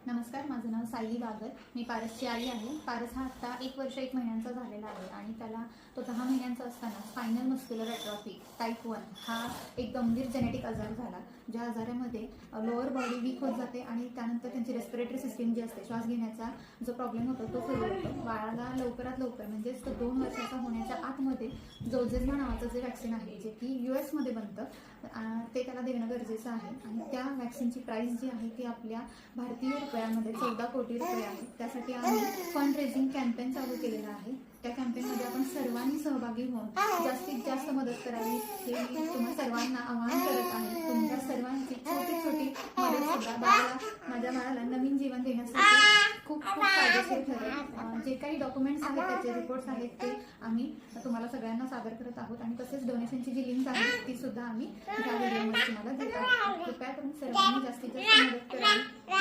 नमस्कार, माझं नाव सायली बागर. मी पारसची आई आहे. पारस हा आत्ता 1 वर्ष 1 महिन्यांचा झालेला आहे आणि त्याला तो 10 महिन्यांचा असताना स्पायनल मस्क्युलर ॲट्रॉफी टाईप 1 हा एक गंभीर जेनेटिक आजार झाला, ज्या आजारामध्ये लोअर बॉडी वीक होत जाते आणि त्यानंतर त्यांची रेस्पिरेटरी सिस्टीम जी असते, श्वास घेण्याचा जो प्रॉब्लेम होतो तो सुरू होतो. बाळाला लवकरात लवकर म्हणजेच तो 2 वर्षाचा होण्याच्या आतमध्ये जोजेस्मा नावाचं जे वॅक्सिन आहे, जे की US मध्ये बनतं, ते त्याला देणं गरजेचं आहे. आणि त्या वॅक्सिनची प्राईस जी आहे ती आपल्या भारतीय रुपयामध्ये 14 कोटी रुपये आहे. त्यासाठी आम्ही फंड रेझिंग कॅम्पेन चालू केलेला आहे. त्या कॅम्पेनमध्ये आपण सर्वांनी सहभागी होऊन जास्तीत जास्त मदत करावी हे मी तुम्हा सर्वांना आवाहन करत आहे. तुमच्या सर्वांची छोटी छोटी मदत सुद्धा माझ्या बाळाला नवीन जीवन देण्यासाठी खूप खूप फायदेशीर ठरेल. जे काही डॉक्युमेंट्स आहेत, त्याचे रिपोर्ट्स आहेत, ते आम्ही तुम्हाला सगळ्यांना सादर करत आहोत आणि तसेच डोनेशनची जी लिंक आहे ती सुद्धा आम्ही या व्हिडिओमध्ये तुम्हाला देत आहोत. कृपया करून सर्वांनी जास्तीत जास्त मदत करावी.